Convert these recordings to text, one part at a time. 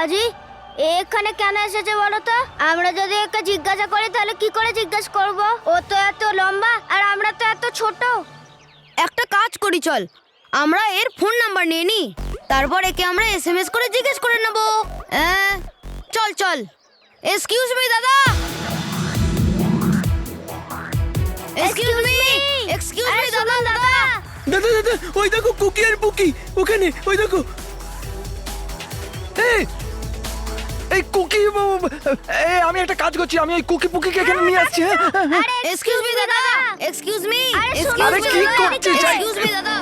বাজি এখানে কেন এসেছে বলো তো? আমরা যদি একে জিজ্ঞাসা করি তাহলে কি করে জিজ্ঞাসা করব? ও তো এত লম্বা আর আমরা তো এত ছোট। একটা কাজ করি, চল আমরা এর ফোন নাম্বার নিয়ে নি, তারপর একে আমরা এসএমএস করে জিজ্ঞেস করে নেব। চল চল। এক্সকিউজ মি দাদা, এক্সকিউজ মি দাদা। দাদা দাদা, ওই দেখো কুকি আর বুকি ওখানে, ওই দেখো। এই কুকি, আমি একটা কাজ করছি, আমি এই কুকি পুকিকে এখানে নিয়ে আসছি। এক্সকিউজ মি দাদা, এক্সকিউজ মি, এক্সকিউজ মি দাদা।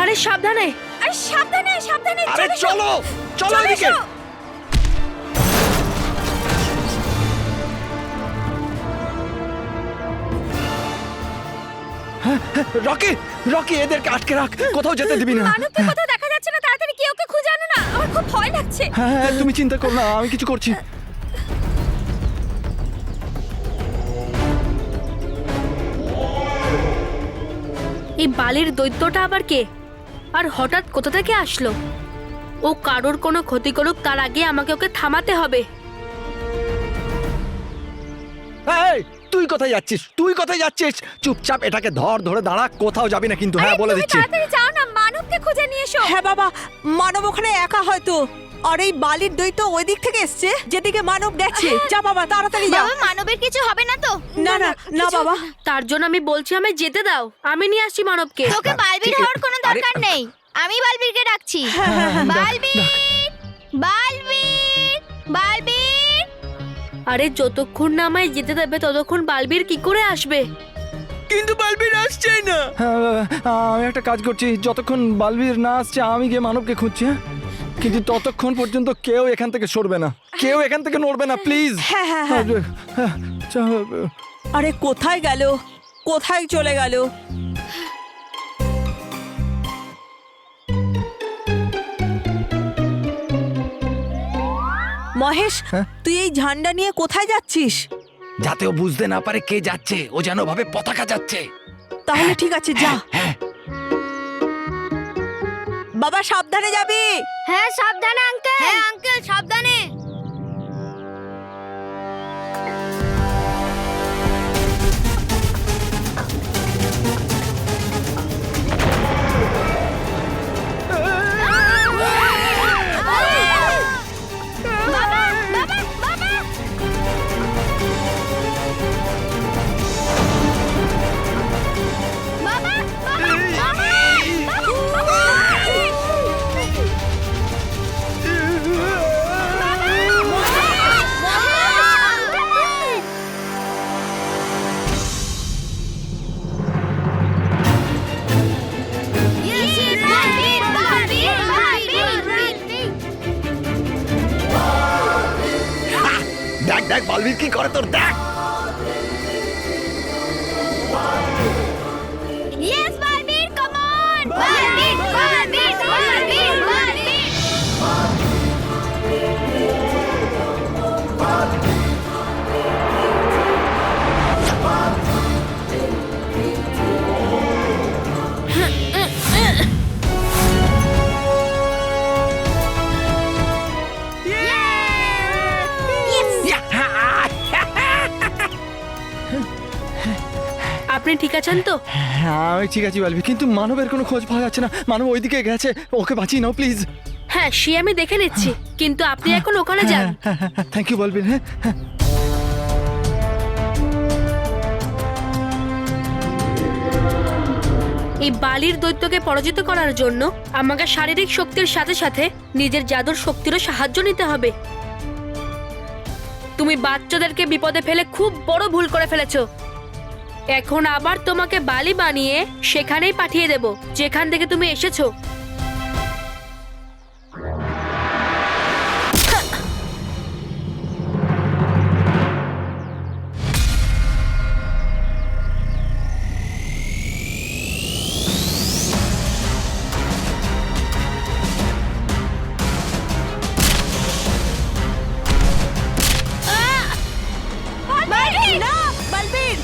আরে সাবধানে, আরে সাবধানে সাবধানে। আরে চলো চলো এদিকে। রকি রকি, এদেরকে আটকে রাখ, কোথাও যেতে দিবি না। মানবকে কোথাও দেখা যাচ্ছে না, তাড়াতাড়ি কি ওকে খুঁজে আনো না, আমার খুব ভয় লাগছে। হ্যাঁ তুমি চিন্তা করো না, আমি কিছু করছি। এই বালির দৈত্যটা আবার কে, আর হঠাৎ কোথা থেকে আসলো? ও কারোর কোনো ক্ষতি করুক তার আগে আমাকে ওকে থামাতে হবে। এই, তুই কোথায় যাচ্ছিস? তুই কোথায় যাচ্ছিস? চুপচাপ এটাকে ধর, ধরে দাঁড়া, কোথাও যাবি না কিন্তু। হ্যাঁ বলে দিচ্ছি। তাড়াতাড়ি যাও না, মানবকে খুঁজে নিয়ে এসো। হ্যাঁ বাবা, মানব ওখানে একা হয়তো, আর এই বালির দৈত্য ওই দিক থেকে এসছে যেদিকে মানব দেখছে। যা বাবা তাড়াতাড়ি যা। বাবা মানবের কিছু হবে না তো? না না না বাবা, তার জন্য আমি বলছি আমায় যেতে দাও, আমি নিয়ে আসছি মানবকে। তোকে বালবির হওয়ার কোনো দরকার নেই, আমি বালবিরকে ডাকছি। বালবির, বালবির, বালবির। আরে যতক্ষণ না আমায় যেতে দেবে ততক্ষণ বালবির কি করে আসবে? কিন্তু বালবীর আসছে না। আমি একটা কাজ করছি, যতক্ষণ বালবীর না আসছে আমি গিয়ে মানবকে খুঁজছি। কিন্তু ততক্ষণ পর্যন্ত কেউ এখান থেকে সরবে না, কেউ এখান থেকে নড়বে না, প্লিজ। হ্যাঁ হ্যাঁ হ্যাঁ। আরে কোথায় গেল, কোথায় চলে গেল? মহেশ, তুই এই ঝান্ডা নিয়ে কোথায় যাচ্ছিস? যাতে ও বুঝতে না পারে কে যাচ্ছে, ও যেন ভাবে পতাকা যাচ্ছে। তাহলে ঠিক আছে, যা। হ্যাঁ বাবা সাবধানে যাবি। হ্যাঁ সাবধানে আঙ্কেল। হ্যাঁ আঙ্কেল সাবধানে। দেখ দেখ বালবীর কি করে, তোর দেখ। Yes, Balbir, come on! Balbir, Balbir, Balbir, Balbir! আপনি ঠিক আছেন তো? হ্যাঁ আমি ঠিক আছি বালবীর, কিন্তু মানবের কোনো খোঁজ পাওয়া যাচ্ছে না। মানব ওইদিকে গেছে, ওকে বাঁচিয়ে নাও প্লিজ। হ্যাঁ সে আমি দেখে নিচ্ছি, কিন্তু আপনি এখন ওখানে যান। Thank you Balbir. হ্যাঁ এই বালির দৈত্যকে পরাজিত করার জন্য আমাকে শারীরিক শক্তির সাথে সাথে নিজের জাদুর শক্তিরও সাহায্য নিতে হবে। তুমি বাচ্চাদেরকে বিপদে ফেলে খুব বড় ভুল করে ফেলেছো। এখন আবার তোমাকে বালি বানিয়ে সেখানেই পাঠিয়ে দেব যেখান থেকে তুমি এসেছো। না বালবীর,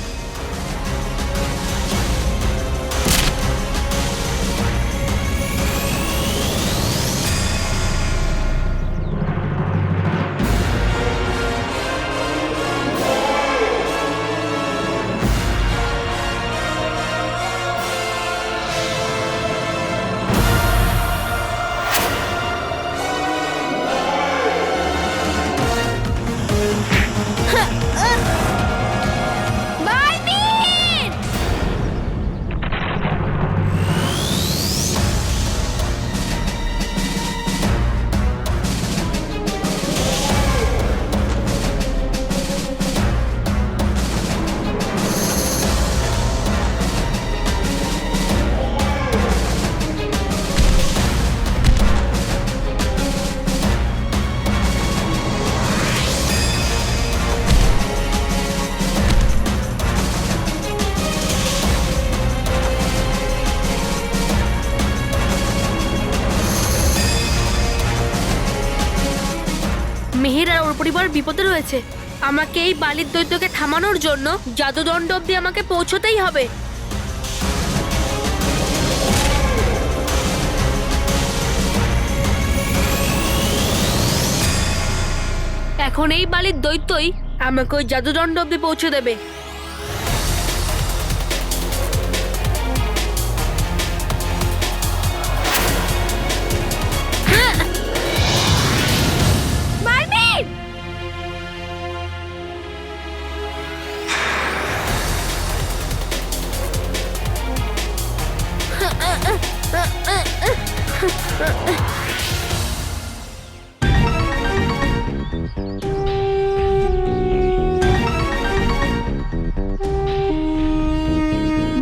মিহির আর ওর পরিবার বিপদে রয়েছে। আমাকে এই বালির দৈত্যকে থামানোর জন্য জাদুদণ্ড অব্দি আমাকে পৌঁছতেই হবে। এখন এই বালির দৈত্যই আমাকে ওই জাদুদণ্ড অব্দি পৌঁছে দেবে।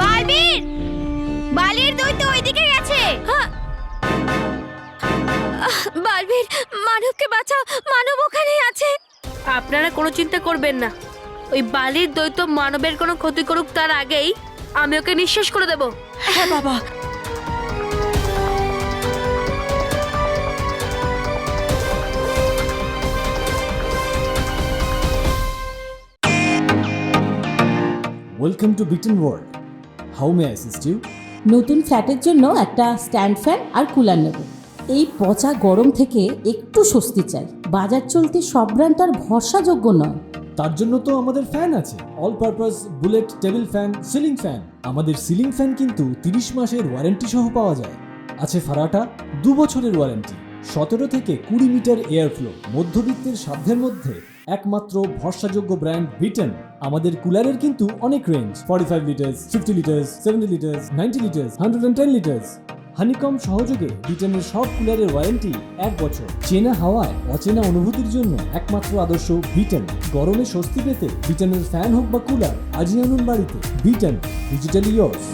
বালবীর, বালির দৈত্য ওইদিকে গেছে। বালবীর, মানবকে বাঁচাও, মানব ওখানেই আছে। আপনারা কোনো চিন্তা করবেন না, ওই বালির দৈত্য মানবের কোনো ক্ষতি করুক তার আগেই আমি ওকে নিঃশেষ করে দেব। হ্যাঁ বাবা। Welcome to Beaten World. How may I assist you? নতুন ফ্ল্যাটের জন্য একটা স্ট্যান্ড ফ্যান আর কুলার নেব। এই পচা গরম থেকে একটু স্বস্তি চাই। বাজার চলতে সব ব্র্যান্ড আর ভরসাযোগ্য নয়। তার জন্য তো আমাদের ফ্যান আছে, all purpose bullet table fan, ceiling fan. আমাদের সিলিং ফ্যান কিন্তু 30 মাসের ওয়ারেন্টি সহ পাওয়া যায়। আছে ফারাটা 2 বছরের ওয়ারেন্টি, 17 থেকে 20 মিটার এয়ার ফ্লো, মধ্যবিত্তের সাধ্যের মধ্যে একমাত্র ভরসাযোগ্য ব্র্যান্ড বিটেন। আমাদের কুলারের কিন্তু অনেক range, 45 litres, 50 litres, 70 litres, 90 litres, 110 litres. Honeycomb সহযোগে বিটেনের সব কুলারের ওয়ারেন্টি 1 বছর। চেনা হাওয়ায় অচেনা অনুভূতির জন্য একমাত্র আদর্শ বিটেন। গরমে স্বস্তি পেতে বিটেনের ফ্যান হোক বা কুলার, আজই আনুন বাড়িতে। বিটেন, ডিজিটালি ইয়োর্স।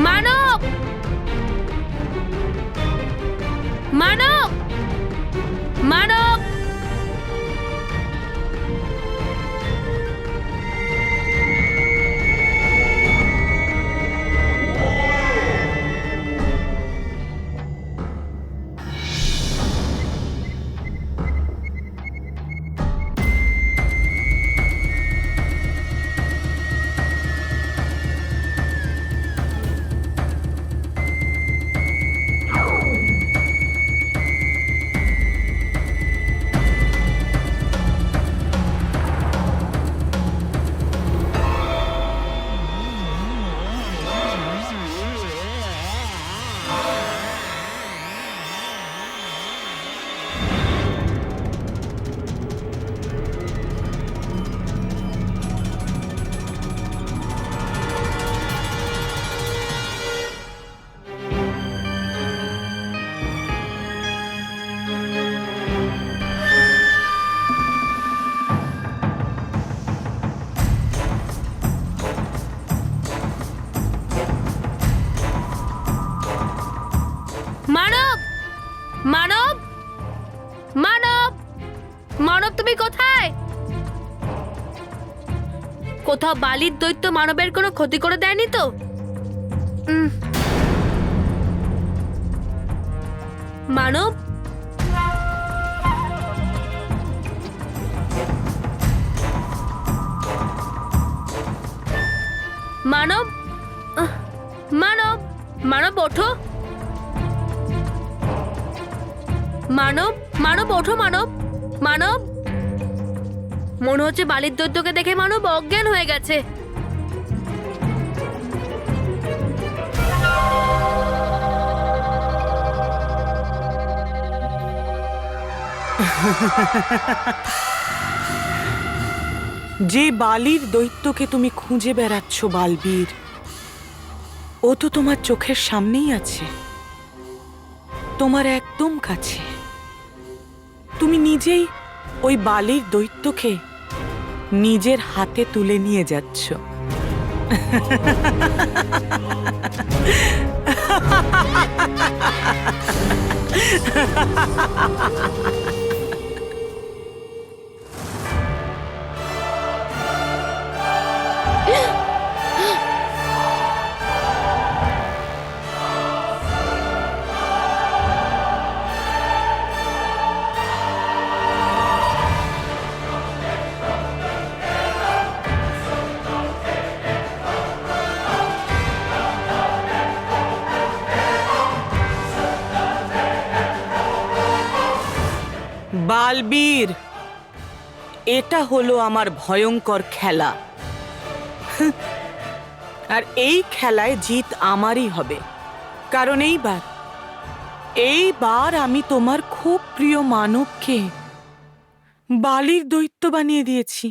মানব, মানব, মানব। মানব, মানব, মানব, মানব, তুমি কোথায়? কোথাও বালির দৈত্য মানবের কোনো ক্ষতি করে দেয়নি তো? মানব, মানব, মানব, মানব ওঠো। মানব, মানব ওঠো, মানব, মানব। মনে হচ্ছে বালির দৈত্যকে দেখে মানব অজ্ঞান হয়ে গেছে। যে বালির দৈত্যকে তুমি খুঁজে বেড়াচ্ছ বালবীর, ও তো তোমার চোখের সামনেই আছে, তোমার একদম কাছে। তুমি নিজেই ওই বালির দৈত্যকে নিজের হাতে তুলে নিয়ে যাচ্ছ। বালবীর, এটা হলো আমার ভয়ঙ্কর খেলা, আর এই খেলায় জিত আমারই হবে। কারণ এইবার আমি তোমার খুব প্রিয় মানবকে বালির দৈত্য বানিয়ে দিয়েছি।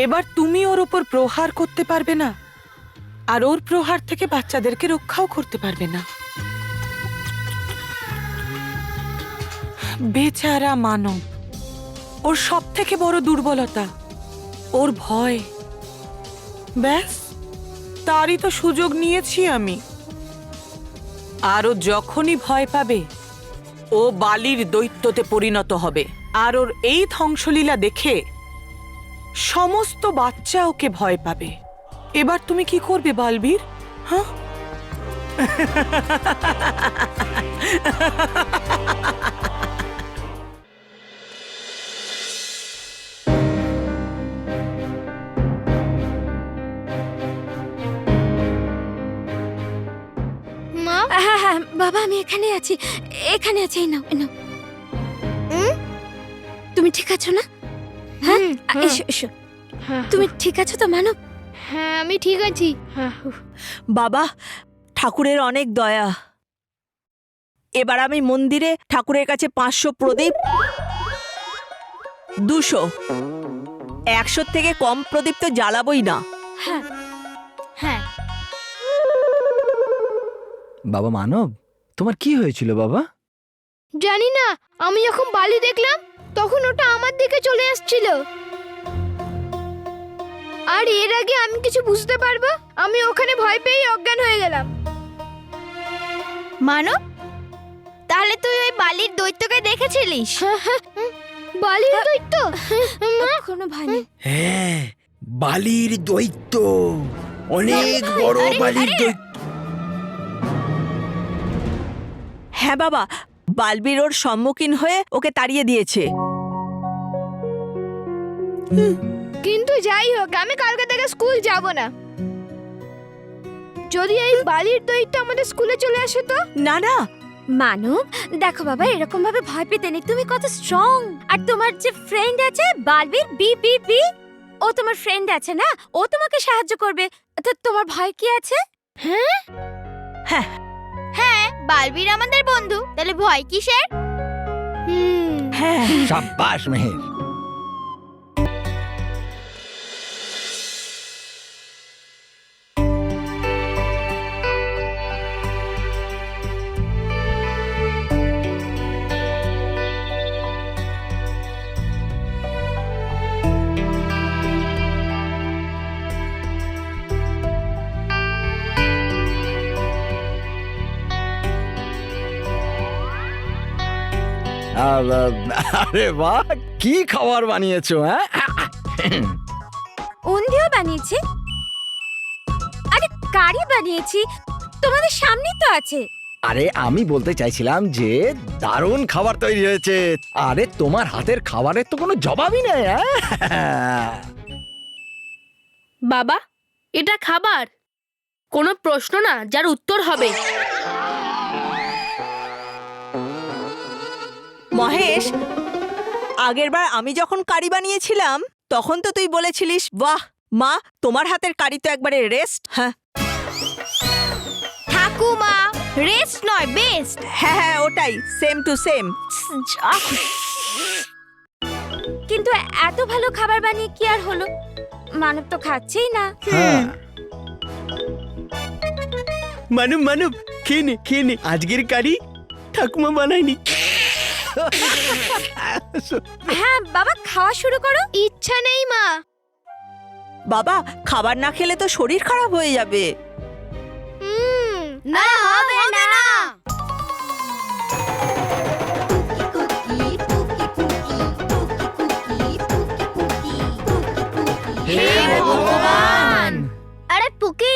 এবার তুমি ওর উপর প্রহার করতে পারবে না, আর ওর প্রহার থেকে বাচ্চাদেরকে রক্ষাও করতে পারবে না। বেচারা মানব, ওর সব থেকে বড় দুর্বলতা ওর ভয়। ব্যাস, তারই তো সুযোগ নিয়েছি আমি। আর ও যখনই ভয় পাবে ও বালির দৈত্যতে পরিণত হবে, আর ওর এই ধ্বংসলীলা দেখে সমস্ত বাচ্চা ওকে ভয় পাবে। এবার তুমি কি করবে বালবীর? হ্যাঁ, মা, হ্যাঁ হ্যাঁ বাবা, আমি এখানে আছি, এখানে আছি। এই নাও, এই নাও। তুমি ঠিক আছো না? হ্যাঁ, এসো এসো। তুমি ঠিক আছো তো মানব? হ্যাঁ আমি ঠিক আছি। বাবা, ঠাকুরের অনেক দয়া। এবার আমি মন্দিরে ঠাকুরের কাছে 500 প্রদীপ, 200, 100 থেকে কম প্রদীপ তো জ্বালাবই না। হ্যাঁ হ্যাঁ। বাবা মানব, তোমার কি হয়েছিল বাবা? জানি না, আমি যখন বালি দেখলাম তখন ওটা আমার দিকে চলে আসছিল, আর এর আগে আমি কিছু বুঝতে পারবো আমি ওখানে ভয় পেয়ে অজ্ঞান হয়ে গেলাম। মানব, তাহলে তুই ওই বালির দৈত্যকে দেখেছিলিস? বালির দৈত্য? মা, কোনো ভয় নেই। হ্যাঁ, বালির দৈত্য, অনেক বড় বালির দৈত্য। হ্যাঁ বাবা, বালবীর ওর সম্মুখীন হয়ে ওকে তাড়িয়ে দিয়েছে। কিন্তু যাই হোক, আমি কালকে থেকে স্কুল যাব না। যদি এই বালির দৈত্য আমাদের স্কুলে চলে আসে তো? না না, মানব, দেখো বাবা, এরকম ভাবে ভয় পেতে নেই। তুমি কত স্ট্রং। আর তোমার যে ফ্রেন্ড আছে বালবীর, বি বি বি, ও তোমার ফ্রেন্ড আছে না, ও তোমাকে সাহায্য করবে। তো তোমার ভয় কি আছে? হ্যাঁ হ্যাঁ হ্যাঁ, বালবীর আমাদের বন্ধু, তাহলে ভয় কিসের? হ্যাঁ। সাব্বাস মেহের। আরে বাহ, কি খাবার বানিয়েছো? হ্যাঁ, উন্ধিও বানিয়েছি, আরে কারি বানিয়েছি, তোমাদের সামনেই তো আছে। আরে আমি বলতে চাইছিলাম যে দারুণ খাবার তৈরি হয়েছে। আরে তোমার হাতের খাবারের তো কোনো জবাবই নেই। হ্যাঁ, বাবা, এটা খাবার, কোনো প্রশ্ন না যার উত্তর হবে। মহেশ, আগেরবার আমি যখন কারি বানিয়েছিলাম তখন তো তুই বলেছিলিস, বাহ মা, তোমার হাতের কারি তো একবারে রেস্ট। হ্যাঁ ঠাকুমা, রেস্ট নয়, বেস্ট। হ্যাঁ হ্যাঁ, ওটাই, সেম টু সেম। কিন্তু এত ভালো খাবার বানিয়ে কি আর হলো? মানব তো খাচ্ছেই না। হ্যাঁ। মানব মানব খেয়ে নে আজকের কারি ঠাকুমা বানায়নি। হ্যাঁ বাবা, খাওয়া শুরু করো। ইচ্ছা নেই মা। বাবা, খাবার না খেলে তো শরীর খারাপ হয়ে যাবে। না হবে না। আরে পুকি,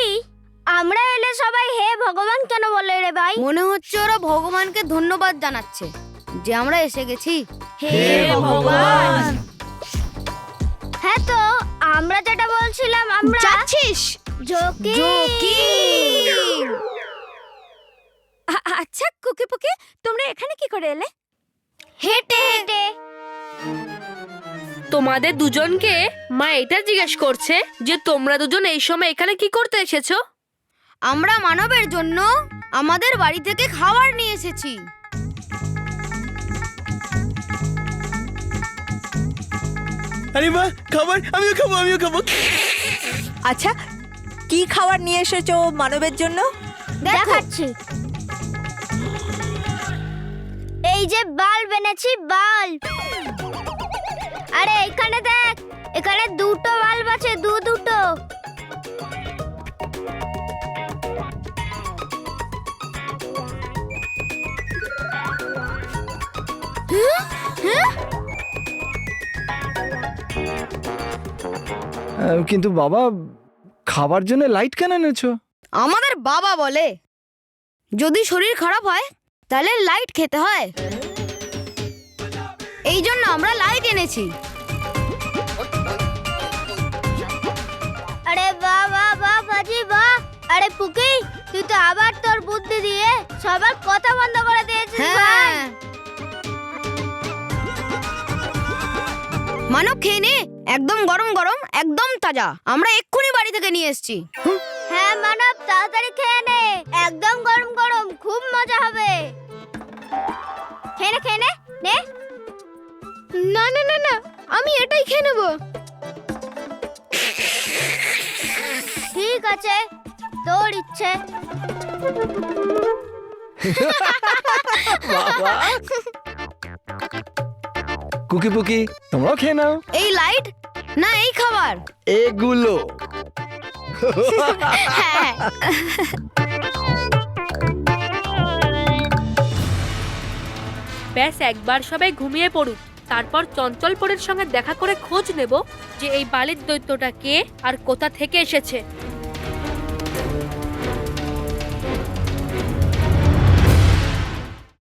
আমরা এলে সবাই হে ভগবান কেন বলে রে ভাই? মনে হচ্ছে ওরা ভগবানকে ধন্যবাদ জানাচ্ছে যে আমরা এসে গেছি। হে ভগবান। হ্যাঁ তো আমরা যেটা বলছিলাম, আমরা যাচ্ছিস? জোকি। আচ্ছা কুকি পুকি, তোমরা এখানে কি করে এলে? হেঁটে হেঁটে। তোমাদের দুজনকে মা এটা জিজ্ঞেস করছে যে তোমরা দুজন এই সময় এখানে কি করতে এসেছো? আমরা মানবের জন্য আমাদের বাড়ি থেকে খাবার নিয়ে এসেছি। আরে বাহ, খাবার আমিও খাবো। আচ্ছা, কি খাবার নিয়ে এসেছো মানবের জন্য? দেখাচ্ছি। এই যে বাল্ব এনেছি, বাল্ব। আরে এখানে দেখ, এখানে দুটো বাল্ব আছে, দুটো। কিন্তু বাবা, খাবার জন্য লাইট কেন এনেছো? আমাদের বাবা বলে যদি শরীর খারাপ হয় তাহলে লাইট খেতে হয়, এই জন্য আমরা লাইট এনেছি। আরে বাহ বাহ বাহ বাজি বাহ। আরে পুকি, তুই তো আবার তোর বুদ্ধি দিয়ে সবার কথা বন্ধ করে দিয়েছিস ভাই। হ্যাঁ, মানব খেয়ে নে, একদম গরম গরম, একদম তাজা, আমরা এক্ষুনি বাড়ি থেকে নিয়ে এসেছি। হ্যাঁ মানব, তাড়াতাড়ি খেয়ে নে, একদম গরম গরম, খুব মজা হবে। খেয়ে নে নে। না না না না, আমি এটাই খেয়ে নেবো। ঠিক আছে, তোর ইচ্ছে। কুকি পুকি, তোমরাও খেয়ে নাও। এই লাইট না এই খাবার? এগুলো হ্যাঁ। ব্যাস একবার সবাই ঘুমিয়ে পড়ুক, তারপর চঞ্চলপুরের সঙ্গে দেখা করে খোঁজ নেব যে এই বালির দৈত্যটা কে আর কোথা থেকে এসেছে।